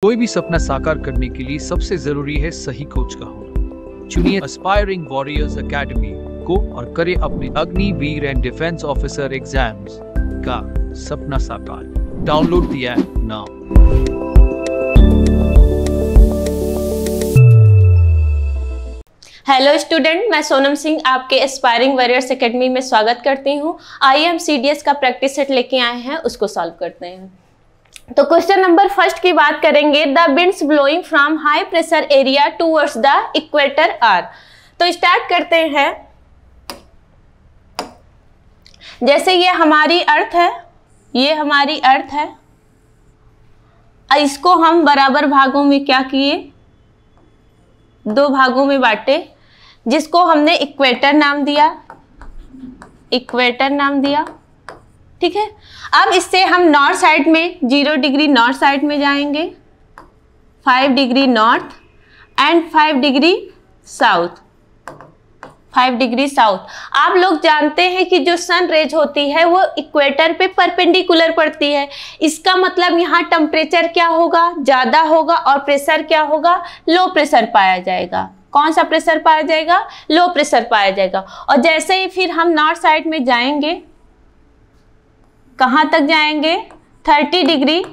कोई भी सपना साकार करने के लिए सबसे जरूरी है सही कोच का होना। चुनिए एस्पायरिंग वॉरियर्स एकेडमी को और करें अपने Agniveer and defence officer exams का सपना साकार। Download the app now. Hello student, मैं सोनम सिंह आपके एस्पायरिंग वॉरियर्स एकेडमी में स्वागत करती हूँ। आइए हम CDS का प्रैक्टिस सेट लेके आए हैं, उसको सॉल्व करते हैं। तो क्वेश्चन नंबर फर्स्ट की बात करेंगे। The winds blowing from high pressure area towards the equator are. तो स्टार्ट करते हैं। जैसे ये हमारी अर्थ है, ये हमारी अर्थ है, इसको हम बराबर भागों में क्या किए, दो भागों में बांटे, जिसको हमने इक्वेटर नाम दिया, इक्वेटर नाम दिया। ठीक है। अब इससे हम नॉर्थ साइड में 0 डिग्री नॉर्थ साइड में जाएंगे, 5 degree north and 5 degree south, 5 degree south. आप लोग जानते हैं कि जो सन रेज होती है वो इक्वेटर पे परपेंडिकुलर पड़ती है। इसका मतलब यहाँ टेम्परेचर क्या होगा, ज़्यादा होगा, और प्रेशर क्या होगा, लो प्रेशर पाया जाएगा। कौन सा प्रेशर पाया जाएगा, लो प्रेशर पाया जाएगा। और जैसे ही फिर हम नॉर्थ साइड में जाएंगे, कहाँ तक जाएंगे, 30 डिग्री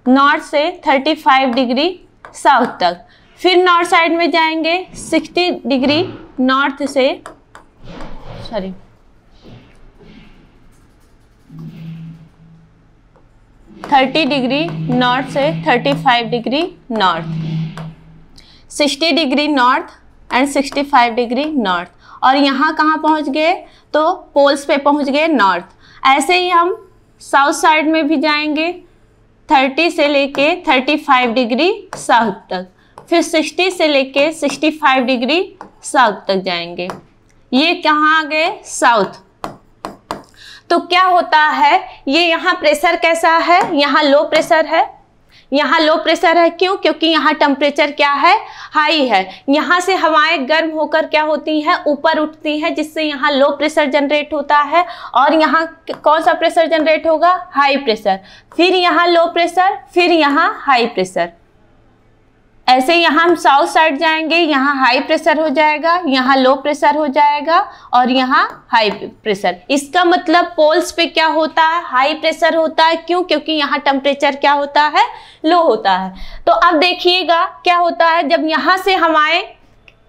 नॉर्थ से 35 डिग्री साउथ तक। फिर नॉर्थ साइड में जाएंगे 60 डिग्री नॉर्थ से 30 डिग्री नॉर्थ से 35 degree north, 60 degree north and 65 degree north. और यहाँ कहाँ पहुँच गए, तो पोल्स पे पहुँच गए नॉर्थ। ऐसे ही हम साउथ साइड में भी जाएंगे 30 से लेके 35 डिग्री साउथ तक, फिर 60 से लेके 65 डिग्री साउथ तक जाएंगे। ये कहाँ आ गए, साउथ। तो क्या होता है, ये यहाँ प्रेशर कैसा है, यहाँ लो प्रेशर है, यहाँ लो प्रेशर है। क्यों, क्योंकि यहाँ टेम्परेचर क्या है, हाई है। यहाँ से हवाएं गर्म होकर क्या होती हैं, ऊपर उठती हैं, जिससे यहाँ लो प्रेशर जनरेट होता है। और यहाँ कौन सा प्रेशर जनरेट होगा, हाई प्रेशर। फिर यहाँ लो प्रेशर, फिर यहाँ हाई प्रेशर। ऐसे यहाँ हम साउथ साइड जाएंगे, यहाँ हाई प्रेशर हो जाएगा, यहाँ लो प्रेशर हो जाएगा, और यहाँ हाई प्रेशर। इसका मतलब पोल्स पे क्या होता है, हाई प्रेशर होता है। क्यों, क्योंकि यहाँ टेम्परेचर क्या होता है, लो होता है। तो अब देखिएगा क्या होता है, जब यहाँ से हवाएं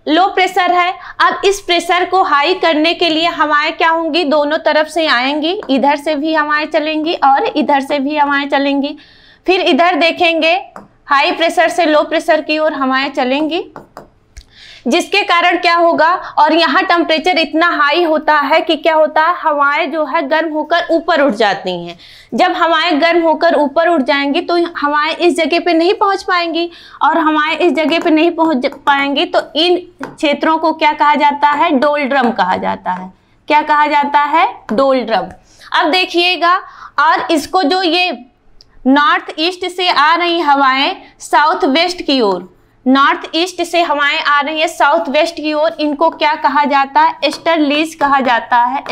लो प्रेशर है, अब इस प्रेशर को हाई करने के लिए हवाएं क्या होंगी, दोनों तरफ से आएंगी। इधर से भी हवाएं चलेंगी और इधर से भी हवाएं चलेंगी। फिर इधर देखेंगे, हाई प्रेशर से लो प्रेशर की ओर हवाएं चलेंगी, जिसके कारण क्या होगा, और यहाँ टेम्परेचर इतना हाई होता है कि क्या होता है, हवाएं जो है गर्म होकर ऊपर उठ जाती हैं। जब हवाएं गर्म होकर ऊपर उठ जाएंगी तो हवाएं इस जगह पे नहीं पहुँच पाएंगी, और हवाएं इस जगह पे नहीं पहुँच पाएंगी तो इन क्षेत्रों को क्या कहा जाता है, डोलड्रम कहा जाता है। क्या कहा जाता है, डोलड्रम। अब देखिएगा, और इसको जो ये नॉर्थ ईस्ट से आ रही हवाएं साउथ वेस्ट की ओर, नॉर्थ ईस्ट से हवाएं आ रही है साउथ वेस्ट की ओर, इनको क्या कहा जाता है, ईस्टर्लीज कहा जाता है।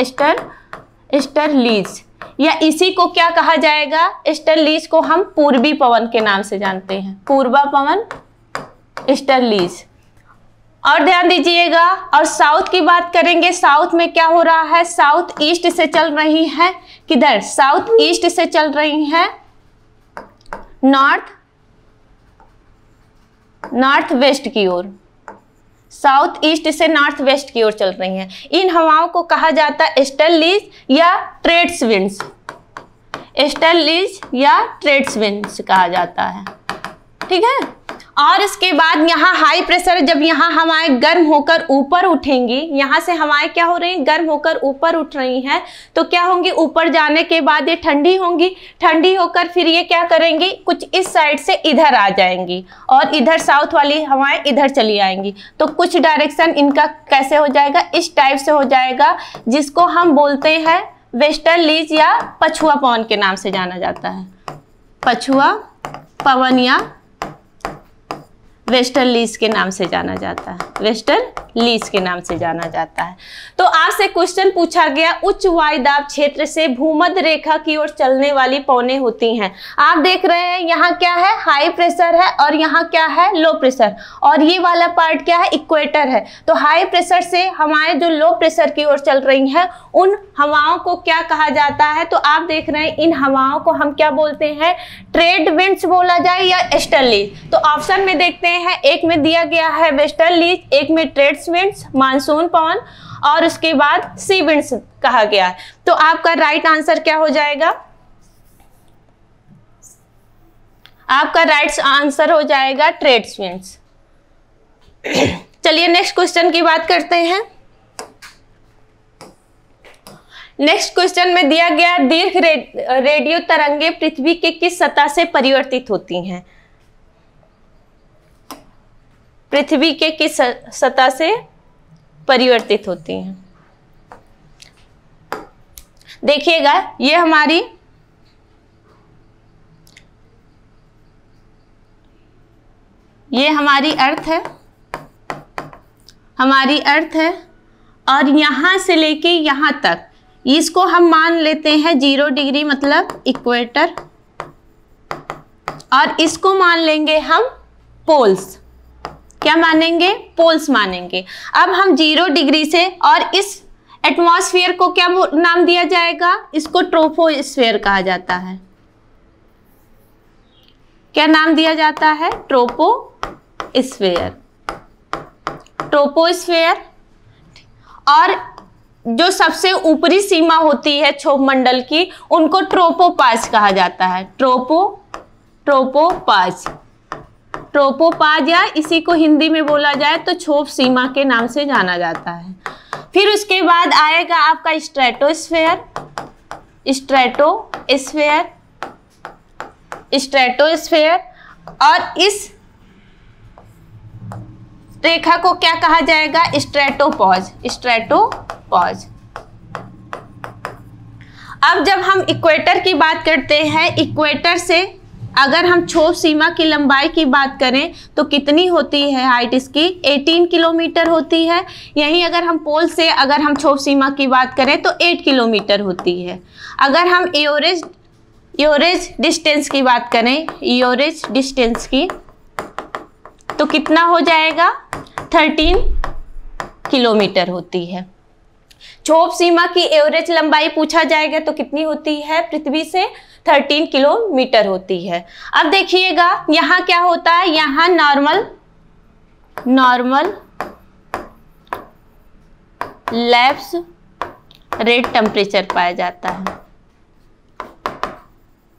ईस्टर्लीज, या इसी को क्या कहा जाएगा, ईस्टर्लीज को हम पूर्वी पवन के नाम से जानते हैं, पूर्वा पवन, ईस्टर्लीज। और ध्यान दीजिएगा, और साउथ की बात करेंगे, साउथ में क्या हो रहा है, साउथ ईस्ट से चल रही है, किधर, साउथ ईस्ट से चल रही है नॉर्थ वेस्ट की ओर, साउथ ईस्ट से नॉर्थ वेस्ट की ओर चल रही हैं। इन हवाओं को कहा जाता है ईस्टर्लीज या ट्रेड्स विंड्स, ईस्टर्लीज या ट्रेड्स विंड्स कहा जाता है। ठीक है। और इसके बाद यहाँ हाई प्रेशर, जब यहाँ हवाएं गर्म होकर ऊपर उठेंगी, यहाँ से हवाएं क्या हो रही हैं, गर्म होकर ऊपर उठ रही हैं, तो क्या होंगी, ऊपर जाने के बाद ये ठंडी होंगी, ठंडी होकर फिर ये क्या करेंगी, कुछ इस साइड से इधर आ जाएंगी, और इधर साउथ वाली हवाएं इधर चली आएंगी। तो कुछ डायरेक्शन इनका कैसे हो जाएगा, इस टाइप से हो जाएगा, जिसको हम बोलते हैं वेस्टर्लीज या पछुआ पवन के नाम से जाना जाता है, पछुआ पवन या वेस्टर्लीज के नाम से जाना जाता है, वेस्टर्लीज के नाम से जाना जाता है। तो आपसे क्वेश्चन पूछा गया, उच्च वायुदाब क्षेत्र से भूमध्य रेखा की ओर चलने वाली पवनें होती हैं। आप देख रहे हैं यहाँ क्या है, हाई प्रेशर है और यहाँ क्या है, लो प्रेशर, और ये वाला पार्ट क्या है, इक्वेटर है। तो हाई प्रेशर से हमारे जो लो प्रेशर की ओर चल रही हैं उन हवाओं को क्या कहा जाता है, तो आप देख रहे हैं इन हवाओं को हम क्या बोलते हैं, ट्रेड विंड्स बोला जाए या ईस्टर्लीज। तो ऑप्शन में देखते हैं, एक में दिया गया है वेस्टर्लीज, एक में ट्रेड्स विंड्स मानसून पवन, और उसके बाद सी विंड्स कहा गया है। तो आपका राइट आंसर क्या हो जाएगा, आपका राइट आंसर हो जाएगा ट्रेड्स विंड्स। चलिए नेक्स्ट क्वेश्चन की बात करते हैं। नेक्स्ट क्वेश्चन में दिया गया, दीर्घ रेडियो तरंगे पृथ्वी के किस सतह से परिवर्तित होती हैं, पृथ्वी के किस सतह से परिवर्तित होती हैं। देखिएगा ये हमारी अर्थ है, हमारी अर्थ है, और यहां से लेके यहां तक इसको हम मान लेते हैं 0 डिग्री मतलब इक्वेटर, और इसको मान लेंगे हम पोल्स। क्या मानेंगे, पोल्स मानेंगे। अब हम 0 डिग्री से, और इस एटमॉस्फेयर को क्या नाम दिया जाएगा, इसको ट्रोपोस्फेयर कहा जाता है। क्या नाम दिया जाता है, ट्रोपोस्फेयर, ट्रोपोस्फेयर। और जो सबसे ऊपरी सीमा होती है क्षोभ मंडल की, उनको ट्रोपोपाज कहा जाता है, ट्रोपोपाज, ट्रोपोपाज, या इसी को हिंदी में बोला जाए तो क्षोभ सीमा के नाम से जाना जाता है। फिर उसके बाद आएगा आपका स्ट्रेटोस्फेयर, स्ट्रेटोस्फेयर, स्ट्रेटोस्फेयर, और इस रेखा को क्या कहा जाएगा, स्ट्रेटोपॉज, स्ट्रेटोपॉज। अब जब हम इक्वेटर की बात करते हैं, इक्वेटर से अगर हम क्षोभ सीमा की लंबाई की बात करें तो कितनी होती है, हाइट इसकी 18 किलोमीटर होती है। यहीं अगर हम पोल से अगर हम क्षोभ सीमा की बात करें तो 8 किलोमीटर होती है। अगर हम एवरेज डिस्टेंस की बात करें, एवरेज डिस्टेंस की, तो कितना हो जाएगा, 13 किलोमीटर होती है। क्षोभ सीमा की एवरेज लंबाई पूछा जाएगा तो कितनी होती है, पृथ्वी से 13 किलोमीटर होती है। अब देखिएगा यहाँ क्या होता है, यहाँ नॉर्मल लैप्स रेट टेम्परेचर पाया जाता है।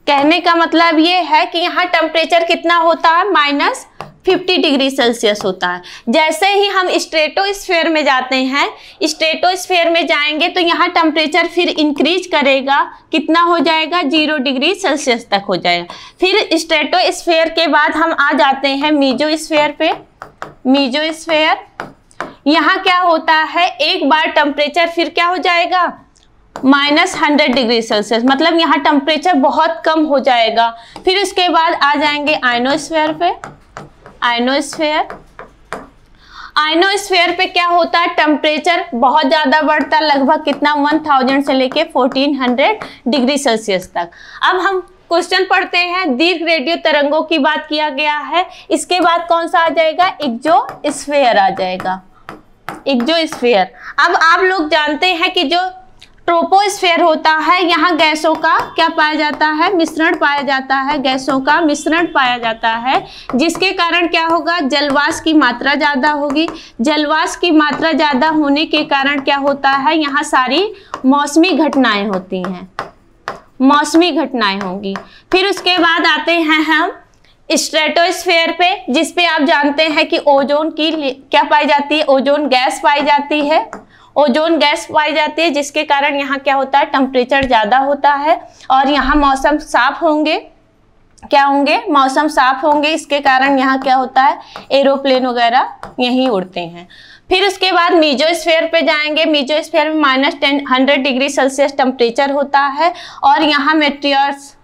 कहने का मतलब ये है कि यहाँ टेम्परेचर कितना होता है, -50 डिग्री सेल्सियस होता है। जैसे ही हम स्ट्रेटोस्फेयर में जाते हैं, स्ट्रेटोस्फेयर में जाएंगे तो यहाँ टेम्परेचर फिर इंक्रीज करेगा, कितना हो जाएगा, 0 डिग्री सेल्सियस तक हो जाएगा। फिर स्ट्रेटोस्फेयर के बाद हम आ जाते हैं मीजोस्फेयर पे। मीजोस्फेयर, यहाँ क्या होता है, एक बार टेम्परेचर फिर क्या हो जाएगा, -100 डिग्री सेल्सियस, मतलब यहाँ टेम्परेचर बहुत कम हो जाएगा। फिर उसके बाद आ जाएंगे आयनोस्फेयर पे। आयनोस्फेयर पे क्या होता है, टेम्परेचर बहुत ज़्यादा बढ़ता है, लगभग कितना 1000 से लेके 1400 डिग्री सेल्सियस तक। अब हम क्वेश्चन पढ़ते हैं, दीर्घ रेडियो तरंगों की बात किया गया है। इसके बाद कौन सा आ जाएगा, एक्सोस्फेयर आ जाएगा, एक्सोस्फेयर। अब आप लोग जानते हैं कि जो ट्रोपोस्फेयर होता है, यहाँ गैसों का क्या पाया जाता है, मिश्रण पाया जाता है, गैसों का मिश्रण पाया जाता है, जिसके कारण क्या होगा, जलवाष्प की मात्रा ज़्यादा होगी। जलवाष्प की मात्रा ज़्यादा होने के कारण क्या होता है, यहाँ सारी मौसमी घटनाएं होती हैं, मौसमी घटनाएं होंगी। फिर उसके बाद आते हैं हम स्ट्रेटोस्फेयर पे, जिस पे आप जानते हैं कि ओजोन की क्या पाई जाती है, ओजोन गैस पाई जाती है, ओजोन गैस पाई जाती है, जिसके कारण यहाँ क्या होता है, टेम्परेचर ज़्यादा होता है और यहाँ मौसम साफ होंगे। क्या होंगे, मौसम साफ होंगे, इसके कारण यहाँ क्या होता है, एरोप्लेन वगैरह यहीं उड़ते हैं। फिर उसके बाद मीजोस्फेयर पे जाएंगे। मीजोस्फेयर में -100 डिग्री सेल्सियस टेम्परेचर होता है और यहाँ मेट्रियर्स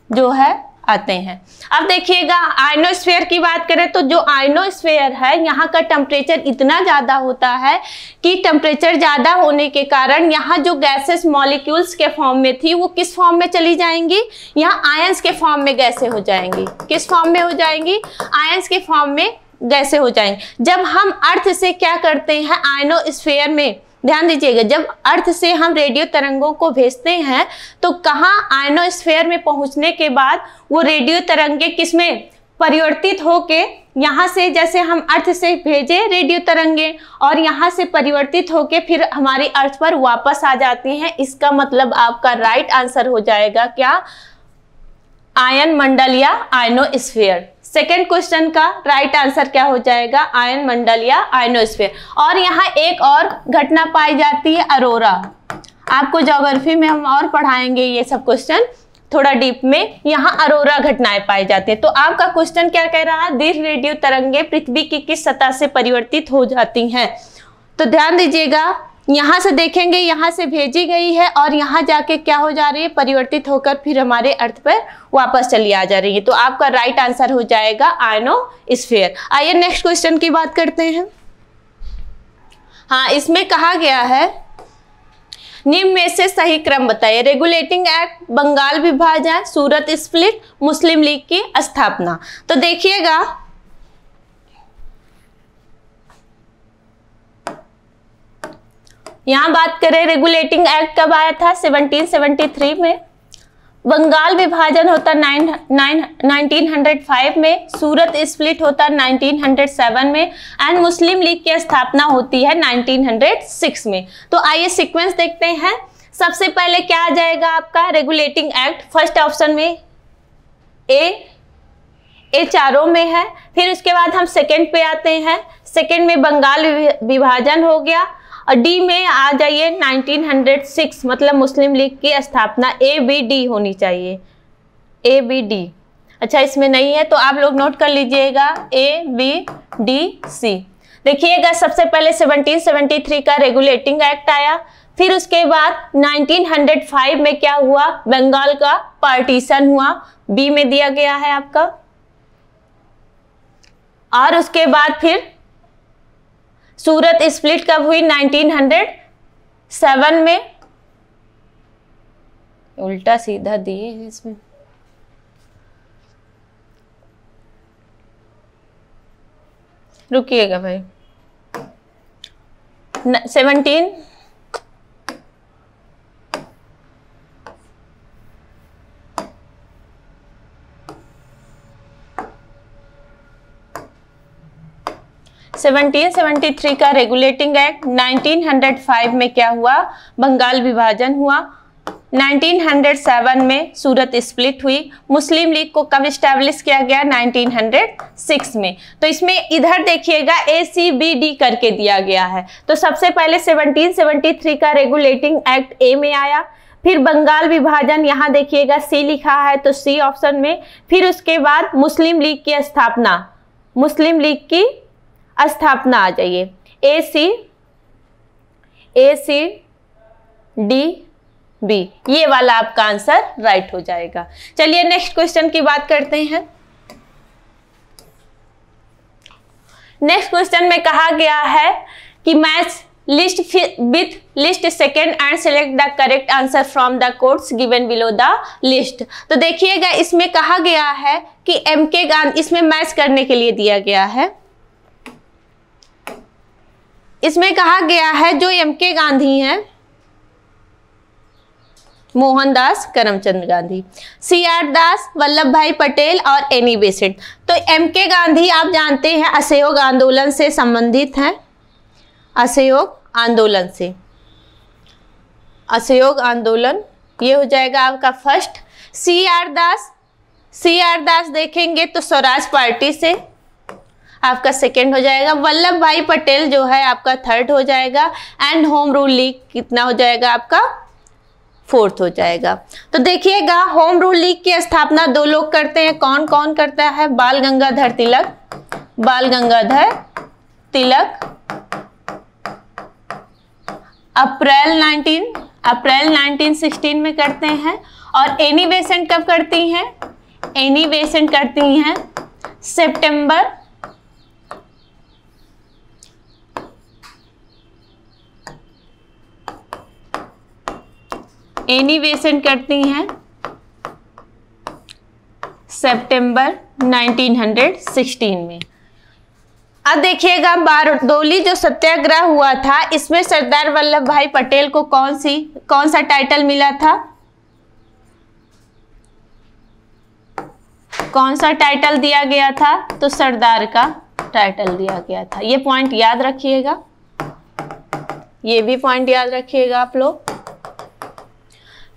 जो है आते हैं। अब देखिएगा आयनोस्फीयर की बात करें तो जो आयनोस्फीयर है यहाँ का टेम्परेचर इतना ज़्यादा होता है कि टेम्परेचर ज़्यादा होने के कारण यहाँ जो गैसेस मॉलिक्यूल्स के फॉर्म में थी वो किस फॉर्म में चली जाएंगी, यहाँ आयंस के फॉर्म में गैसें हो जाएंगी। किस फॉर्म में हो जाएंगी, आयंस के फॉर्म में गैसें हो जाएंगी। जब हम अर्थ से क्या करते हैं आयनोस्फीयर में, ध्यान दीजिएगा, जब अर्थ से हम रेडियो तरंगों को भेजते हैं तो कहाँ आयनोस्फीयर में पहुंचने के बाद वो रेडियो तरंगे किसमें परिवर्तित होके, यहाँ से जैसे हम अर्थ से भेजे रेडियो तरंगे और यहाँ से परिवर्तित होके फिर हमारी अर्थ पर वापस आ जाती हैं। इसका मतलब आपका राइट आंसर हो जाएगा क्या, आयन मंडल या आयनोस्फीयर। सेकेंड क्वेश्चन का राइट आंसर क्या हो जाएगा, आयन मंडल या आयनोस्फीयर। और यहाँ एक और घटना पाई जाती है अरोरा। आपको ज्योग्राफी में हम और पढ़ाएंगे ये सब क्वेश्चन थोड़ा डीप में। यहाँ अरोरा घटनाएं पाई जाती है। तो आपका क्वेश्चन क्या कह रहा है, दीर्घ रेडियो तरंगे पृथ्वी की किस सतह से परिवर्तित हो जाती हैं। तो ध्यान दीजिएगा, यहाँ से देखेंगे, यहाँ से भेजी गई है और यहाँ जाके क्या हो जा रही है, परिवर्तित होकर फिर हमारे अर्थ पर वापस चली आ जा रही है। तो आपका राइट आंसर हो जाएगा आयनोस्फीयर। आइए नेक्स्ट क्वेश्चन की बात करते हैं। हाँ, इसमें कहा गया है निम्न में से सही क्रम बताइए। रेगुलेटिंग एक्ट, बंगाल विभाजन, सूरत स्प्लिट, मुस्लिम लीग की स्थापना। तो देखिएगा यहाँ बात करें रेगुलेटिंग एक्ट कब आया था, 1773 में। बंगाल विभाजन होता 1905 में, सूरत स्प्लिट होता 1907 में एंड मुस्लिम लीग की स्थापना होती है 1906 में। तो आइए सीक्वेंस देखते हैं। सबसे पहले क्या आ जाएगा आपका रेगुलेटिंग एक्ट, फर्स्ट ऑप्शन में ए चारों में है। फिर उसके बाद हम सेकंड पे आते हैं, सेकंड में बंगाल विभाजन हो गया और डी में आ जाइए 1906 मतलब मुस्लिम लीग की स्थापना। ए बी डी होनी चाहिए, ए बी डी। अच्छा इसमें नहीं है तो आप लोग नोट कर लीजिएगा ए बी डी सी। देखिएगा सबसे पहले 1773 का रेगुलेटिंग एक्ट आया, फिर उसके बाद 1905 में क्या हुआ, बंगाल का पार्टीशन हुआ, बी में दिया गया है आपका। और उसके बाद फिर सूरत स्प्लिट कब हुई, 1907 में। उल्टा सीधा दिए हैं इसमें, रुकिएगा भाई। 1773 का रेगुलेटिंग एक्ट, 1905 में क्या हुआ, बंगाल विभाजन हुआ, 1907 में सूरत स्प्लिट हुई, मुस्लिम लीग को कब इस्टेब्लिश किया गया, 1906 में। तो इसमें इधर देखिएगा ACBD करके दिया गया है। तो सबसे पहले 1773 का रेगुलेटिंग एक्ट ए में आया, फिर बंगाल विभाजन यहाँ देखिएगा सी लिखा है तो सी ऑप्शन में, फिर उसके बाद मुस्लिम लीग की स्थापना, मुस्लिम लीग की स्थापना आ जाइए, ACDB, ये वाला आपका आंसर राइट हो जाएगा। चलिए नेक्स्ट क्वेश्चन की बात करते हैं। नेक्स्ट क्वेश्चन में कहा गया है कि match list with list second and select the correct answer from the codes given below the list. तो देखिएगा इसमें कहा गया है कि MK गांधी, इसमें मैच करने के लिए दिया गया है, इसमें कहा गया है जो MK गांधी हैं, मोहनदास करमचंद गांधी, CR दास, वल्लभ भाई पटेल और एनी बेसेंट। तो MK गांधी आप जानते हैं असहयोग आंदोलन से संबंधित हैं, असहयोग आंदोलन से, असहयोग आंदोलन ये हो जाएगा आपका फर्स्ट। CR दास देखेंगे तो स्वराज पार्टी से आपका सेकंड हो जाएगा, वल्लभ भाई पटेल जो है आपका थर्ड हो जाएगा एंड होम रूल लीग कितना हो जाएगा आपका फोर्थ हो जाएगा। तो देखिएगा होम रूल लीग की स्थापना दो लोग करते हैं, कौन कौन करता है, बाल गंगाधर तिलक अप्रैल 1916 में करते हैं। और एनी बेसेंट कब करती हैं, एनी बेसेंट करती हैं सितंबर एनी बेसेंट करती हैं सितंबर 1916 में। अब देखिएगा बारडोली जो सत्याग्रह हुआ था इसमें सरदार वल्लभ भाई पटेल को कौन सा टाइटल मिला था? कौन सा टाइटल दिया गया था? तो सरदार का टाइटल दिया गया था। ये पॉइंट याद रखिएगा, ये भी पॉइंट याद रखिएगा आप लोग।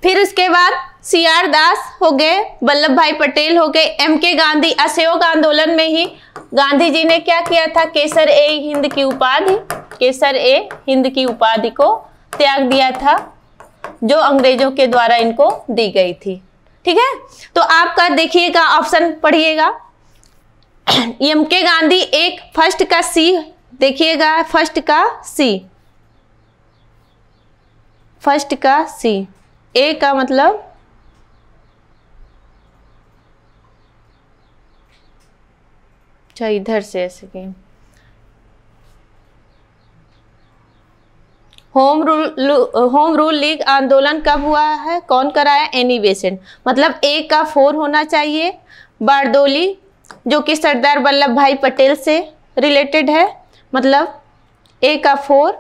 फिर उसके बाद CR दास हो गए, वल्लभ भाई पटेल हो गए, MK गांधी। असहयोग आंदोलन में ही गांधी जी ने क्या किया था? केसर ए हिंद की उपाधि, केसर ए हिंद की उपाधि को त्याग दिया था जो अंग्रेजों के द्वारा इनको दी गई थी। ठीक है, तो आपका देखिएगा ऑप्शन पढ़िएगा। MK गांधी एक, फर्स्ट का C देखिएगा, फर्स्ट का C, ए का मतलब अच्छा इधर से ऐसे कि होम रूल लीग आंदोलन कब हुआ है? कौन कराया? Annie Besant. मतलब ए का 4 होना चाहिए। बारडोली जो कि सरदार वल्लभ भाई पटेल से रिलेटेड है, मतलब ए का 4,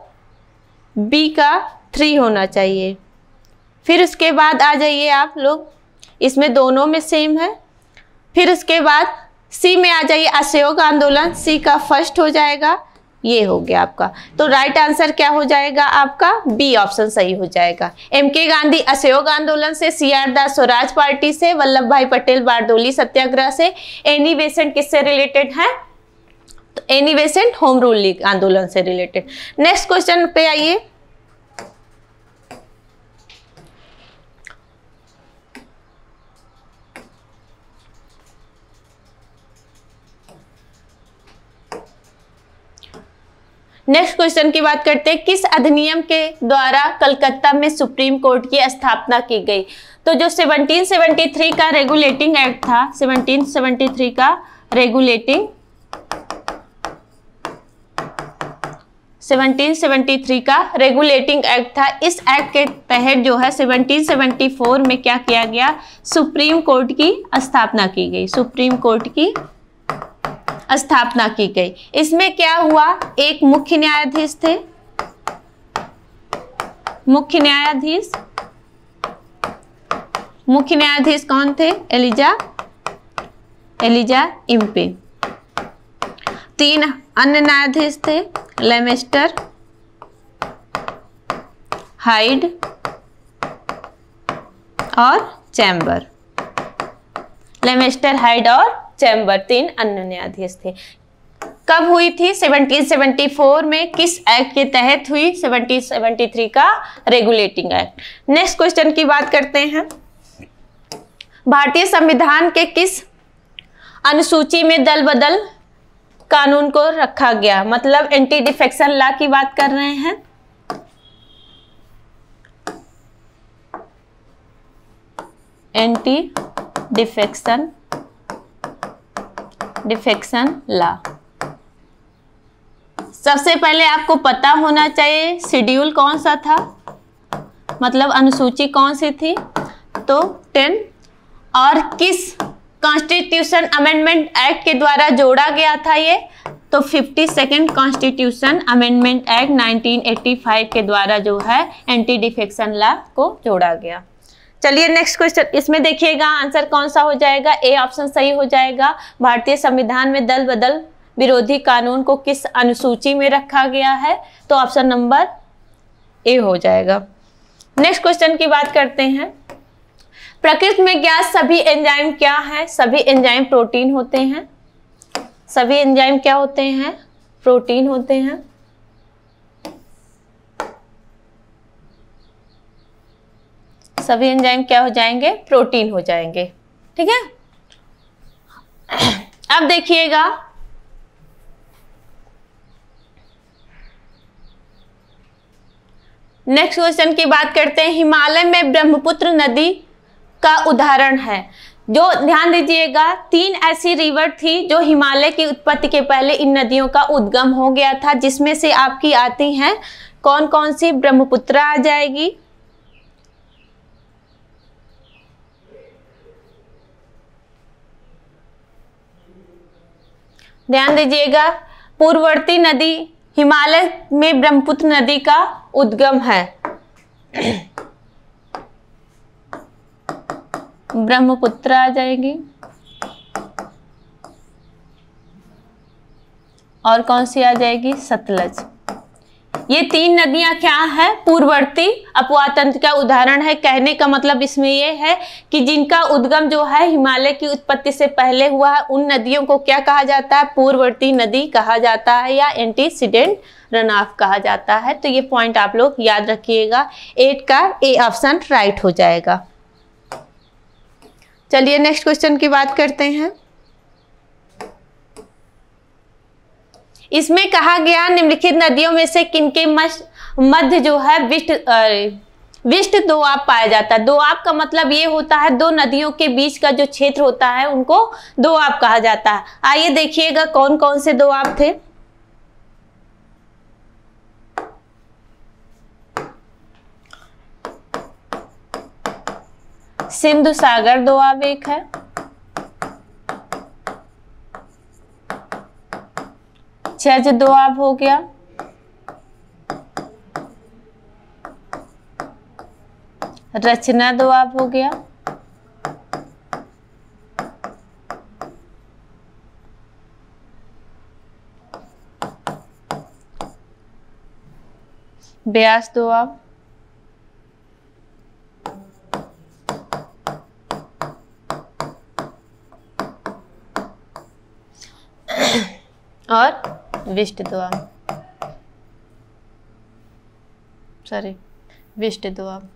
बी का 3 होना चाहिए। फिर उसके बाद आ जाइए आप लोग, इसमें दोनों में सेम है। फिर उसके बाद सी में आ जाइए, असहयोग आंदोलन, सी का फर्स्ट हो जाएगा, ये हो गया आपका। तो राइट आंसर क्या हो जाएगा आपका? बी ऑप्शन सही हो जाएगा। MK गांधी असहयोग आंदोलन से, CR दास स्वराज पार्टी से, वल्लभ भाई पटेल बारडोली सत्याग्रह से, एनी बेसेंट किससे रिलेटेड है? तो Annie Besant home rule league आंदोलन से रिलेटेड। नेक्स्ट क्वेश्चन पे आइए। नेक्स्ट क्वेश्चन की बात करते हैं, किस अधिनियम के द्वारा कलकत्ता में सुप्रीम कोर्ट की स्थापना की गई? तो जो 1773 का रेगुलेटिंग एक्ट था, 1773 का रेगुलेटिंग 1773 का रेगुलेटिंग एक्ट था। इस एक्ट के तहत जो है 1774 में क्या किया गया? सुप्रीम कोर्ट की स्थापना की गई, सुप्रीम कोर्ट की स्थापना की गई। इसमें क्या हुआ? एक मुख्य न्यायाधीश थे, मुख्य न्यायाधीश कौन थे? Elijah Impey. 3 अन्य न्यायाधीश थे, लेमेस्टर, हाइड और चैम्बर। लेमेस्टर, हाइड और चैम्बर 3 अन्य न्यायाधीश थे। कब हुई थी? 1774 में। किस एक्ट के तहत हुई? 1773 का रेगुलेटिंग एक्ट। नेक्स्ट क्वेश्चन की बात करते हैं, भारतीय संविधान के किस अनुसूची में दल बदल कानून को रखा गया? मतलब एंटी डिफेक्शन लॉ की बात कर रहे हैं। Anti defection law. सबसे पहले आपको पता होना चाहिए शेड्यूल कौन सा था, मतलब अनुसूची कौन सी थी? तो 10। और किस कॉन्स्टिट्यूशन अमेंडमेंट एक्ट के द्वारा जोड़ा गया था ये? तो 52nd कॉन्स्टिट्यूशन अमेंडमेंट एक्ट 1985 के द्वारा जो है एंटी डिफेक्शन लॉ को जोड़ा गया। चलिए नेक्स्ट क्वेश्चन, इसमें देखिएगा आंसर कौन सा हो जाएगा? ए ऑप्शन सही हो जाएगा। भारतीय संविधान में दल बदल विरोधी कानून को किस अनुसूची में रखा गया है? तो ऑप्शन नंबर ए हो जाएगा। नेक्स्ट क्वेश्चन की बात करते हैं, प्रकृति में ज्ञात सभी एंजाइम क्या है? सभी एंजाइम प्रोटीन होते हैं। सभी एंजाइम क्या होते हैं? प्रोटीन होते हैं। सभी एंजाइम क्या हो जाएंगे? प्रोटीन हो जाएंगे। ठीक है, अब देखिएगा नेक्स्ट क्वेश्चन की बात करते हैं, हिमालय में ब्रह्मपुत्र नदी का उदाहरण है। जो ध्यान दीजिएगा 3 ऐसी रिवर थी जो हिमालय की उत्पत्ति के पहले इन नदियों का उद्गम हो गया था, जिसमें से आपकी आती हैं कौन कौन सी? ब्रह्मपुत्र आ जाएगी, ध्यान दीजिएगा पूर्ववर्ती नदी हिमालय में ब्रह्मपुत्र नदी का उद्गम है, ब्रह्मपुत्र आ जाएगी। और कौन सी आ जाएगी? सतलज। ये 3 नदियां क्या है? पूर्ववर्ती अपवाह तंत्र का उदाहरण है। कहने का मतलब इसमें यह है कि जिनका उद्गम जो है हिमालय की उत्पत्ति से पहले हुआ है, उन नदियों को क्या कहा जाता है? पूर्ववर्ती नदी कहा जाता है या एंटीसीडेंट रन ऑफ कहा जाता है। तो ये पॉइंट आप लोग याद रखिएगा। 8 का ए ऑप्शन राइट हो जाएगा। चलिए नेक्स्ट क्वेश्चन की बात करते हैं। इसमें कहा गया निम्नलिखित नदियों में से किनके मध्य जो है विष्ट दोआब पाया जाता है। दोआब का मतलब ये होता है 2 नदियों के बीच का जो क्षेत्र होता है उनको दोआब कहा जाता है। आइए देखिएगा कौन कौन से दोआब थे। सिंधु सागर दोआब एक है, झज्जर दोआब हो गया, रचना दोआब हो गया, ब्यास दोआब, और विष्ट दोआब, विष्ट दोआब।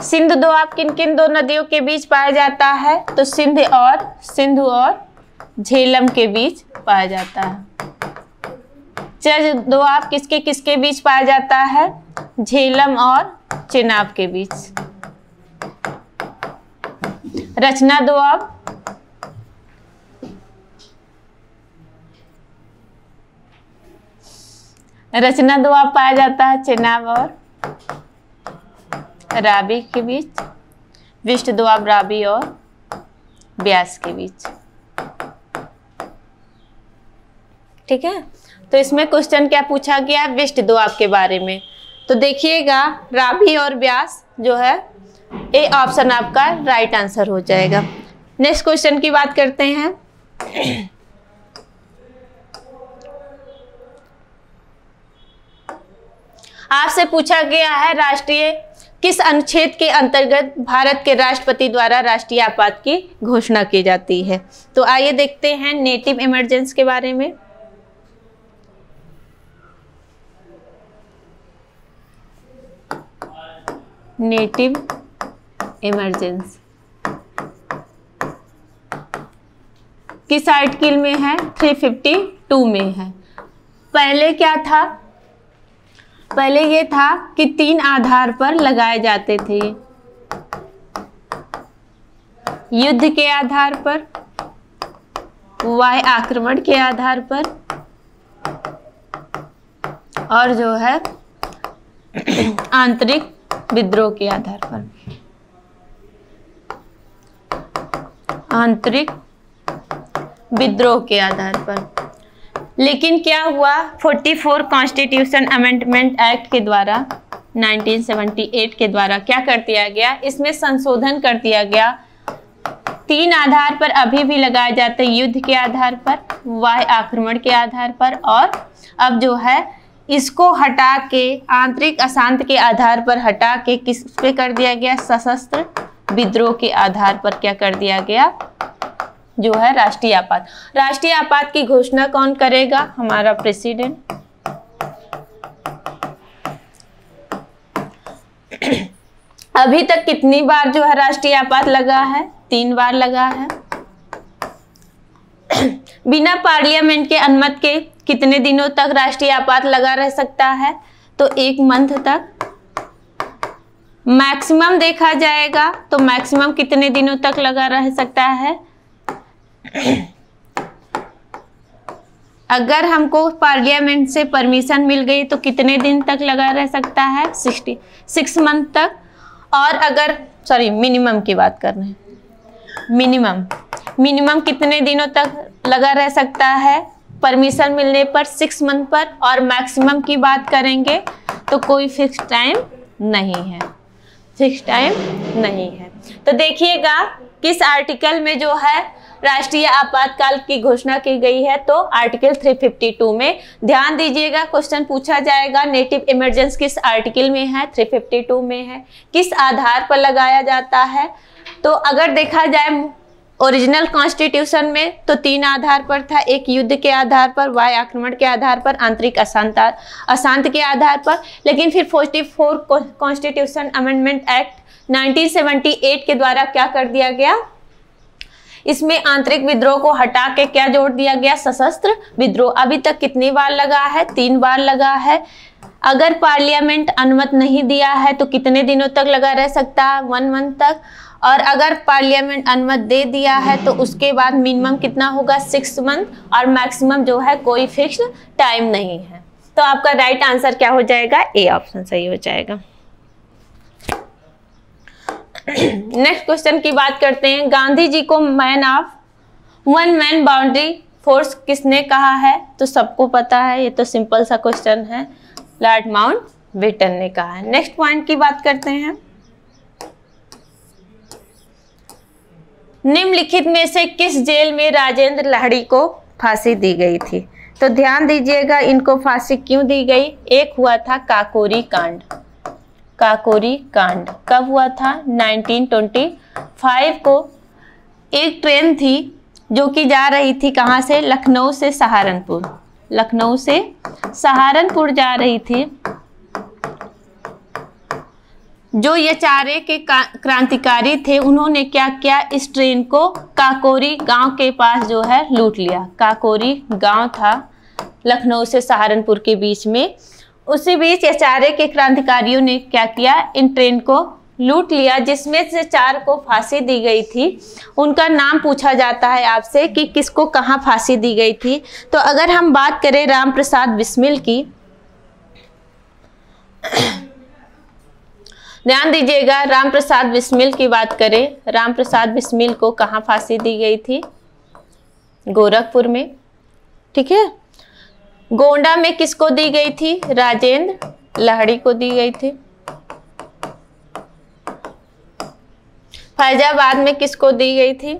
सिंधु दोआब किन किन 2 नदियों के बीच पाया जाता है? तो सिंधु और झेलम के बीच पाया जाता है। झज्जर दोआब किसके किसके बीच पाया जाता है? झेलम और चेनाब के बीच। रचना दोआब पाया जाता है चेनाब और रावी के बीच। विष्ट दोआब रावी और ब्यास के बीच। ठीक है, तो इसमें क्वेश्चन क्या पूछा गया? विष्ट दोआब के बारे में। तो देखिएगा रावी और ब्यास जो है ए ऑप्शन आपका राइट आंसर हो जाएगा। नेक्स्ट क्वेश्चन की बात करते हैं। आपसे पूछा गया है राष्ट्रीय किस अनुच्छेद के अंतर्गत भारत के राष्ट्रपति द्वारा राष्ट्रीय आपात की घोषणा की जाती है। तो आइए देखते हैं नेटिव इमरजेंसी के बारे में। नेटिव इमरजेंसी किस आर्टिकल में है? 352 में है। पहले क्या था? पहले ये था कि 3 आधार पर लगाए जाते थे। युद्ध के आधार पर, वायु आक्रमण के आधार पर, और जो है आंतरिक विद्रोह के आधार पर। आंतरिक विद्रोह के आधार पर। लेकिन क्या हुआ? 44 कॉन्स्टिट्यूशन अमेंडमेंट एक्ट के द्वारा 1978 के द्वारा क्या कर दिया गया? इसमें संशोधन कर दिया गया। 3 आधार पर अभी भी लगाए जाते हैं, युद्ध के आधार पर, वायु आक्रमण के आधार पर, और अब जो है इसको हटा के आंतरिक अशांति के आधार पर हटा के किस पे कर दिया गया? सशस्त्र विद्रोह के आधार पर क्या कर दिया गया? जो है राष्ट्रीय आपात। राष्ट्रीय आपात की घोषणा कौन करेगा? हमारा प्रेसिडेंट। अभी तक कितनी बार जो है राष्ट्रीय आपात लगा है? 3 बार लगा है। बिना पार्लियामेंट के अनुमति के कितने दिनों तक राष्ट्रीय आपात लगा रह सकता है? तो 1 मंथ तक। मैक्सिमम देखा जाएगा तो मैक्सिमम कितने दिनों तक लगा रह सकता है? अगर हमको पार्लियामेंट से परमिशन मिल गई तो कितने दिन तक लगा रह सकता है? 66 मंथ तक। और अगर मिनिमम की बात कर रहे हैं, मिनिमम कितने दिनों तक लगा रह सकता है परमिशन मिलने पर? 6 मंथ पर। और मैक्सिमम की बात करेंगे तो कोई फिक्स टाइम नहीं है, तो देखिएगा किस आर्टिकल में जो है राष्ट्रीय आपातकाल की घोषणा की गई है, तो आर्टिकल 352 में। ध्यान दीजिएगा, क्वेश्चन पूछा जाएगा नेटिव इमरजेंसी किस आर्टिकल में है? 352 में है। किस आधार पर लगाया जाता है? तो अगर देखा जाए ओरिजिनल कॉन्स्टिट्यूशन में तो 3 आधार पर था, एक युद्ध के आधार पर, वायु आक्रमण के आधार पर, आंतरिक अशांत के आधार पर। लेकिन फिर 44 कॉन्स्टिट्यूशन अमेंडमेंट एक्ट 1978 के द्वारा क्या कर दिया गया? इसमें आंतरिक विद्रोह को हटा के क्या जोड़ दिया गया? सशस्त्र विद्रोह। अभी तक कितनी बार लगा है? 3 बार लगा है। अगर पार्लियामेंट अनुमति नहीं दिया है तो कितने दिनों तक लगा रह सकता है? 1 मंथ तक। और अगर पार्लियामेंट अनुमति दे दिया है तो उसके बाद मिनिमम कितना होगा? 6 मंथ। और मैक्सिमम जो है कोई फिक्स्ड टाइम नहीं है। तो आपका राइट आंसर क्या हो जाएगा? ए ऑप्शन सही हो जाएगा। नेक्स्ट क्वेश्चन की बात करते हैं। गांधी जी को man of 1 man boundary force किसने कहा है? तो सबको पता है, ये तो सिंपल सा क्वेश्चन है, लॉर्ड माउंटबेटन ने कहा है। नेक्स्ट पॉइंट की बात करते हैं। निम्नलिखित में से किस जेल में राजेंद्र लाहिड़ी को फांसी दी गई थी? तो ध्यान दीजिएगा, इनको फांसी क्यों दी गई? एक हुआ था काकोरी कांड। काकोरी कांड कब हुआ था? 1925 को। एक ट्रेन थी जो कि जा रही थी कहाँ से? लखनऊ से सहारनपुर। लखनऊ से सहारनपुर जा रही थी। जो ये चारे के क्रांतिकारी थे उन्होंने क्या किया? इस ट्रेन को काकोरी गांव के पास जो है लूट लिया। काकोरी गांव था लखनऊ से सहारनपुर के बीच में। उसी बीच ये चारे के क्रांतिकारियों ने क्या किया? इन ट्रेन को लूट लिया, जिसमें से 4 को फांसी दी गई थी। उनका नाम पूछा जाता है आपसे कि किसको कहाँ फांसी दी गई थी। तो अगर हम बात करें राम प्रसाद बिस्मिल की, ध्यान दीजिएगा, राम प्रसाद बिस्मिल की बात करें, राम प्रसाद बिस्मिल को कहाँ फांसी दी गई थी? गोरखपुर में। ठीक है। गोंडा में किसको दी गई थी? राजेंद्र लाहिड़ी को दी गई थी। फैजाबाद में किसको दी गई थी?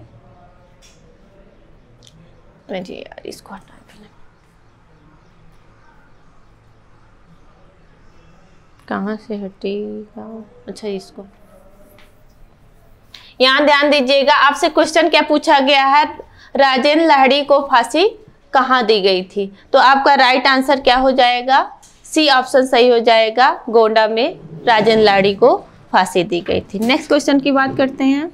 जी यार, इसको हटा देना। कहाँ से हटेगा? अच्छा, इसको। यहाँ ध्यान दीजिएगा, आपसे क्वेश्चन क्या पूछा गया है? राजेंद्र लाहिड़ी को फांसी कहाँ दी गई थी? तो आपका राइट आंसर क्या हो जाएगा? सी ऑप्शन सही हो जाएगा। गोंडा में राजेंद्र लाहिड़ी को फांसी दी गई थी। नेक्स्ट क्वेश्चन की बात करते हैं।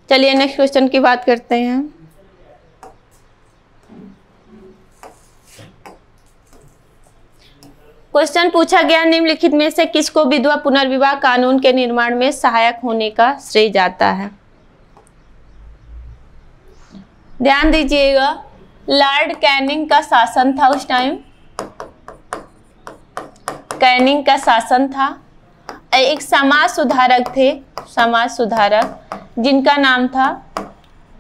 चलिए नेक्स्ट क्वेश्चन की बात करते हैं। क्वेश्चन पूछा गया, निम्नलिखित में से किसको विधवा पुनर्विवाह कानून के निर्माण में सहायक होने का श्रेय जाता है? ध्यान दीजिएगा, लॉर्ड कैनिंग का शासन था उस टाइम। कैनिंग का शासन था। एक समाज सुधारक थे, समाज सुधारक, जिनका नाम था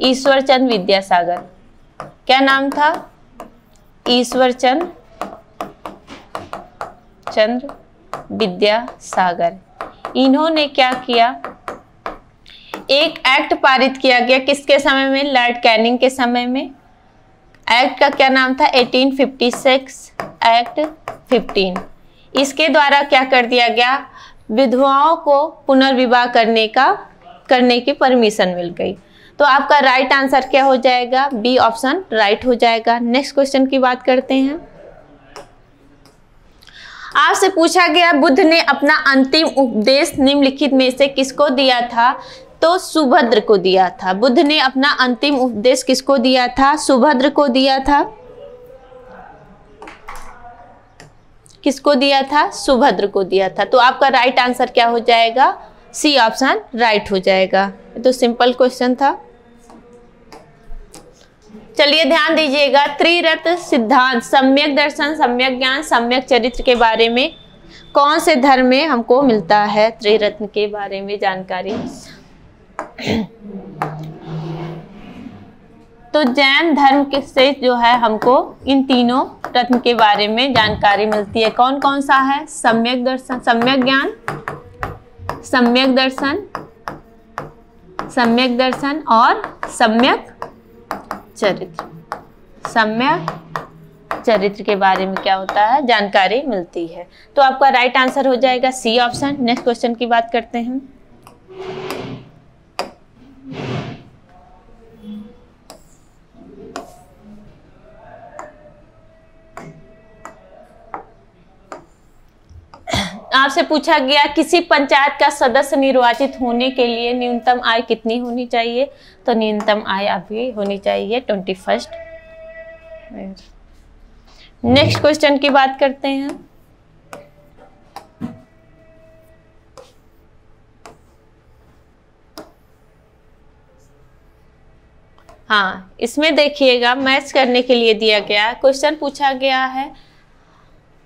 ईश्वरचंद विद्यासागर। क्या नाम था? ईश्वरचंद विद्यासागर। इन्होंने क्या किया? एक एक्ट पारित किया गया, किसके समय में? लॉर्ड कैनिंग के समय में। एक्ट का क्या नाम था? 1856 एक्ट 15। इसके द्वारा क्या कर दिया गया? विधवाओं को पुनर्विवाह करने की परमिशन मिल गई। तो आपका राइट आंसर क्या हो जाएगा? बी ऑप्शन राइट हो जाएगा। नेक्स्ट क्वेश्चन की बात करते हैं। आपसे पूछा गया, बुद्ध ने अपना अंतिम उपदेश निम्नलिखित में से किसको दिया था? तो सुभद्र को दिया था। बुद्ध ने अपना अंतिम उपदेश किसको दिया था? सुभद्र को दिया था। किसको दिया था? सुभद्र को दिया था। तो आपका राइट आंसर क्या हो जाएगा? सी ऑप्शन राइट हो जाएगा। तो सिंपल क्वेश्चन था। चलिए ध्यान दीजिएगा, त्रिरत्न सिद्धांत सम्यक दर्शन, सम्यक ज्ञान, सम्यक चरित्र के बारे में कौन से धर्म में हमको मिलता है? त्रिरत्न के बारे में जानकारी तो जैन धर्म से जो है हमको इन तीनों रत्न के बारे में जानकारी मिलती है। कौन कौन सा है? सम्यक दर्शन, सम्यक ज्ञान, सम्यक दर्शन, सम्यक दर्शन और सम्यक चरित्र। सम्यक चरित्र के बारे में क्या होता है? जानकारी मिलती है। तो आपका राइट आंसर हो जाएगा सी ऑप्शन। नेक्स्ट क्वेश्चन की बात करते हैं। आपसे पूछा गया किसी पंचायत का सदस्य निर्वाचित होने के लिए न्यूनतम आय कितनी होनी चाहिए? तो न्यूनतम आय आपकी होनी चाहिए 21। नेक्स्ट क्वेश्चन की बात करते हैं। हाँ, इसमें देखिएगा मैच करने के लिए दिया गया क्वेश्चन पूछा गया है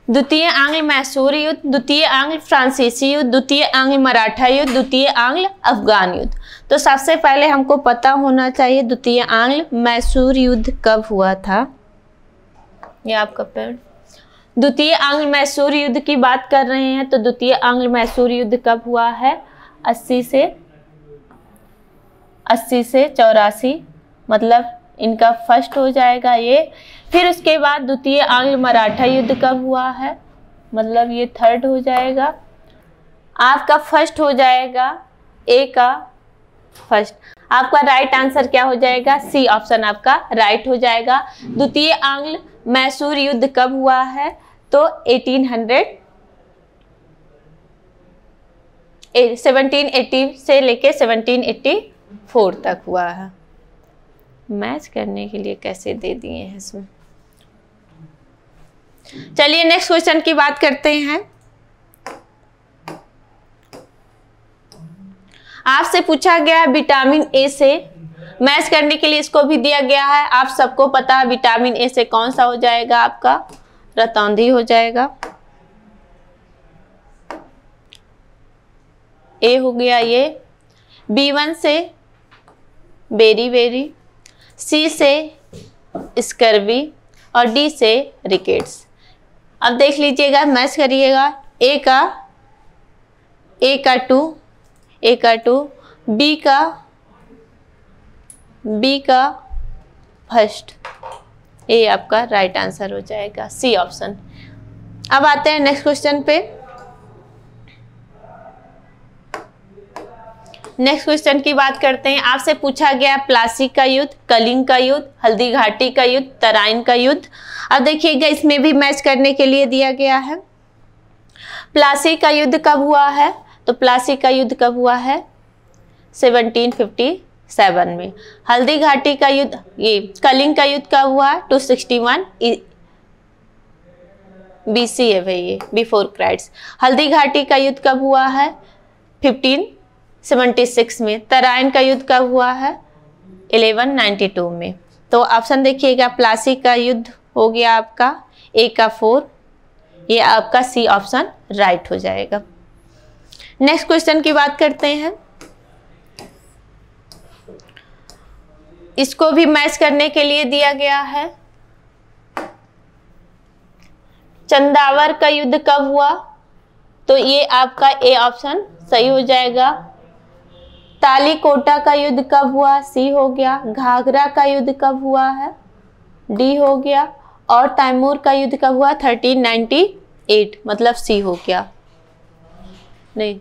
द्वितीय आंग्ल मैसूर युद्ध, द्वितीय आंग्ल फ्रांसीसी युद्ध, द्वितीय आंग्ल मराठा युद्ध, द्वितीय आंग्ल अफगान युद्ध। तो सबसे पहले हमको पता होना चाहिए द्वितीय आंग्ल मैसूर युद्ध कब हुआ था। ये आपका पेड़ द्वितीय आंग्ल मैसूर युद्ध की बात कर रहे हैं। तो द्वितीय आंग्ल मैसूर युद्ध कब हुआ है? 80 से 84, मतलब इनका फर्स्ट हो जाएगा ये। फिर उसके बाद द्वितीय आंग्ल मराठा युद्ध कब हुआ है? मतलब ये थर्ड हो जाएगा। आपका फर्स्ट हो जाएगा ए का फर्स्ट। आपका राइट आंसर क्या हो जाएगा? सी ऑप्शन आपका राइट हो जाएगा। द्वितीय आंग्ल मैसूर युद्ध कब हुआ है? तो 1780 से लेके 1784 तक हुआ है। मैच करने के लिए कैसे दे दिए हैं इसमें। चलिए नेक्स्ट क्वेश्चन की बात करते हैं। आपसे पूछा गया है विटामिन ए से मैच करने के लिए, इसको भी दिया गया है। आप सबको पता है विटामिन ए से कौन सा हो जाएगा? आपका रतौंधी हो जाएगा। ए हो गया ये। B1 से बेरी बेरी, सी से स्कर्वी और डी से रिकेट्स। अब देख लीजिएगा, मैच करिएगा। ए का 2, बी का फर्स्ट। ए आपका राइट आंसर हो जाएगा, सी ऑप्शन। अब आते हैं नेक्स्ट क्वेश्चन पे। नेक्स्ट क्वेश्चन की बात करते हैं। आपसे पूछा गया प्लासी का युद्ध, कलिंग का युद्ध, हल्दी घाटी का युद्ध, तराइन का युद्ध। अब देखिएगा इसमें भी मैच करने के लिए दिया गया है। प्लासी का युद्ध कब हुआ है? तो प्लासी का युद्ध कब हुआ है? 1757 में। हल्दी घाटी का युद्ध, ये कलिंग का युद्ध कब हुआ? 261 BC है भाई, ये बिफोर क्राइस्ट। हल्दी घाटी का युद्ध कब हुआ है? 1576 में। तराइन का युद्ध कब हुआ है? 1192 में। तो ऑप्शन देखिएगा, प्लासी का युद्ध हो गया आपका ए का 4, ये आपका सी ऑप्शन राइट हो जाएगा। नेक्स्ट क्वेश्चन की बात करते हैं। इसको भी मैच करने के लिए दिया गया है। चंदावर का युद्ध कब हुआ? तो ये आपका ए ऑप्शन सही हो जाएगा। तालीकोटा का युद्ध कब हुआ? सी हो गया। घाघरा का युद्ध कब हुआ है? डी हो गया। और तैमूर का युद्ध कब हुआ? 1398, मतलब सी हो गया। नहीं,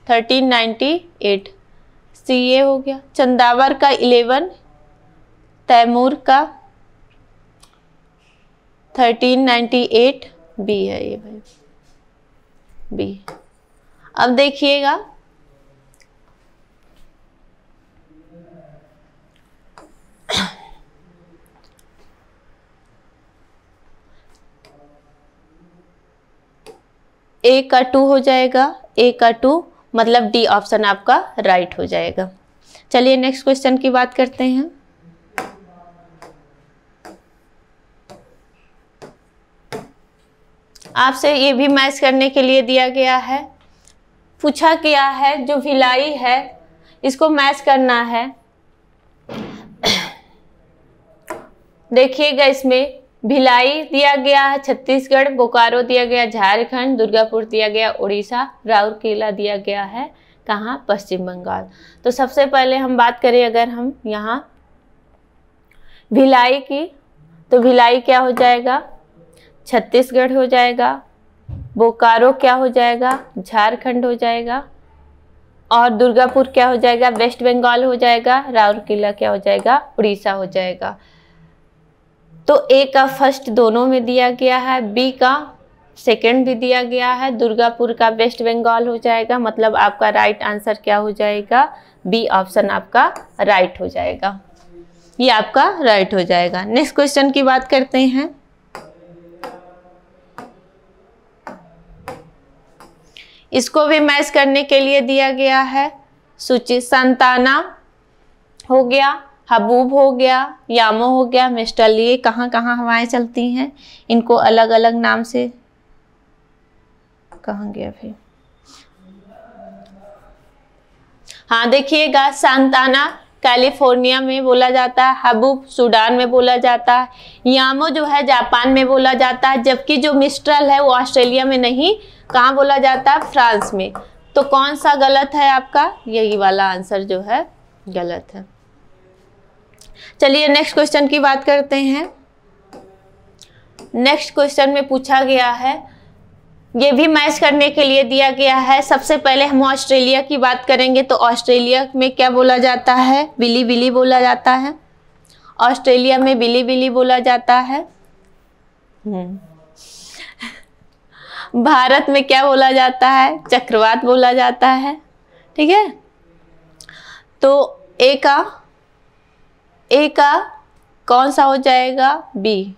1398, सी ये हो गया। चंदावर का 11, तैमूर का 1398, बी है ये भाई, बी। अब देखिएगा ए का 2 हो जाएगा, ए का 2 मतलब डी ऑप्शन आपका राइट हो जाएगा। चलिए नेक्स्ट क्वेश्चन की बात करते हैं। आपसे ये भी मैच करने के लिए दिया गया है, पूछा गया है जो भिलाई है इसको मैच करना है। देखिएगा इसमें भिलाई दिया गया है छत्तीसगढ़, बोकारो दिया गया झारखंड, दुर्गापुर दिया गया उड़ीसा, राउरकेला दिया गया है कहाँ, पश्चिम बंगाल। तो सबसे पहले हम बात करें अगर हम यहाँ भिलाई की, तो भिलाई क्या हो जाएगा, छत्तीसगढ़ हो जाएगा, बोकारो क्या हो जाएगा, झारखंड हो जाएगा, और दुर्गापुर क्या हो जाएगा, वेस्ट बंगाल हो जाएगा, राउरकेला क्या हो जाएगा, उड़ीसा हो जाएगा। तो ए का फर्स्ट दोनों में दिया गया है, बी का सेकंड भी दिया गया है, दुर्गापुर का वेस्ट बंगाल हो जाएगा, मतलब आपका राइट आंसर क्या हो जाएगा, बी ऑप्शन आपका राइट हो जाएगा, ये आपका राइट हो जाएगा। नेक्स्ट क्वेश्चन की बात करते हैं। इसको भी मैच करने के लिए दिया गया है सूची, संताना हो गया, हबूब हो गया, यामो हो गया, मिस्टल, ये कहाँ कहाँ हवाएं चलती हैं, इनको अलग अलग नाम से, कहाँ गया फिर, हाँ देखिएगा, सांताना कैलिफोर्निया में बोला जाता है, हबूब सूडान में बोला जाता है, यामो जो है जापान में बोला जाता है, जबकि जो मिस्ट्रल है वो ऑस्ट्रेलिया में नहीं, कहाँ बोला जाता है, फ्रांस में। तो कौन सा गलत है आपका, यही वाला आंसर जो है गलत है। चलिए नेक्स्ट क्वेश्चन की बात करते हैं। नेक्स्ट क्वेश्चन में पूछा गया है, ये भी मैच करने के लिए दिया गया है। सबसे पहले हम ऑस्ट्रेलिया की बात करेंगे, तो ऑस्ट्रेलिया में क्या बोला जाता है, बिली बिली बोला जाता है, ऑस्ट्रेलिया में बिली बिली बोला जाता है। भारत में क्या बोला जाता है, चक्रवात बोला जाता है, ठीक है। तो ए का कौन सा हो जाएगा, बी,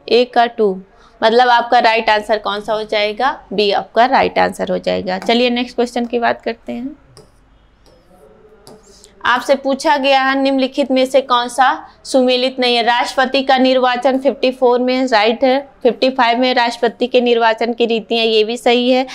ए का 2 मतलब आपका राइट आंसर कौन सा हो जाएगा, बी आपका राइट आंसर हो जाएगा। चलिए नेक्स्ट क्वेश्चन की बात करते हैं। आपसे पूछा गया है निम्नलिखित में से कौन सा सुमेलित नहीं है। राष्ट्रपति का निर्वाचन 54 में राइट है, 55 में राष्ट्रपति के निर्वाचन की रीतियां, ये भी सही है।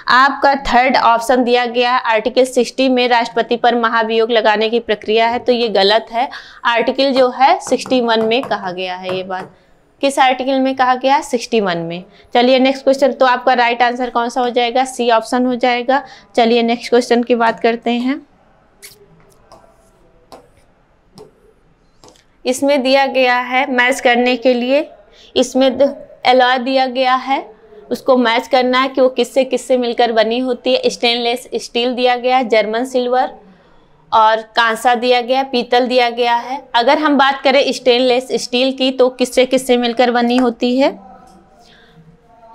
आपका थर्ड ऑप्शन दिया गया है आर्टिकल 60 में राष्ट्रपति पर महाभियोग लगाने की प्रक्रिया है, तो ये गलत है। आर्टिकल जो है 61 में कहा गया है, ये बात किस आर्टिकल में कहा गया है, 61 में। चलिए नेक्स्ट क्वेश्चन, तो आपका राइट आंसर कौन सा हो जाएगा, सी ऑप्शन हो जाएगा। चलिए नेक्स्ट क्वेश्चन की बात करते हैं। इसमें दिया गया है मैच करने के लिए, इसमें एलॉय दिया गया है, उसको मैच करना है कि वो किससे किससे मिलकर बनी होती है। स्टेनलेस स्टील दिया गया है, जर्मन सिल्वर, और कांसा दिया गया, पीतल दिया गया है। अगर हम बात करें स्टेनलेस स्टील की, तो किससे किससे मिलकर बनी होती है,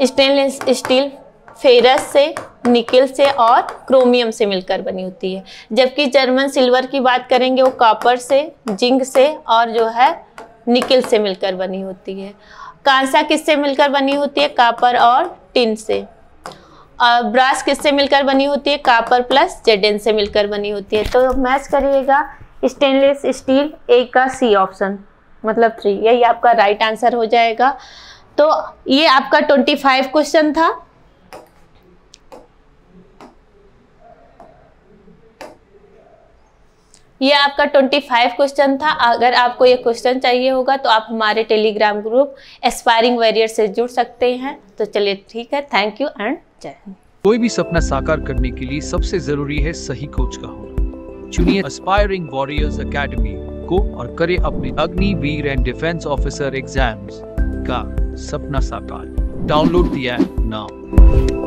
स्टेनलेस स्टील फेरस से, निकेल से और क्रोमियम से मिलकर बनी होती है। जबकि जर्मन सिल्वर की बात करेंगे, वो कॉपर से, जिंक से और जो है निकेल से मिलकर बनी होती है। कांसा किससे मिलकर बनी होती है, कॉपर और टिन से। और ब्रास किससे मिलकर बनी होती है, कॉपर प्लस जेडन से मिलकर बनी होती है। तो मैच करिएगा स्टेनलेस स्टील, ए का सी ऑप्शन मतलब 3, यही आपका राइट आंसर हो जाएगा। तो ये आपका 25 क्वेश्चन था। ये आपका 25 क्वेश्चन था। अगर आपको ये क्वेश्चन चाहिए होगा तो आप हमारे टेलीग्राम ग्रुप एस्पायरिंग वॉरियर से जुड़ सकते हैं। तो चलिए ठीक है, थैंक यू एंड जय हिंद। कोई भी सपना साकार करने के लिए सबसे जरूरी है सही कोच का होना। चुनिए एस्पायरिंग वॉरियर्स एकेडमी को और करें अपने Agniveer and defence officer exams का सपना साकार। Download the app now.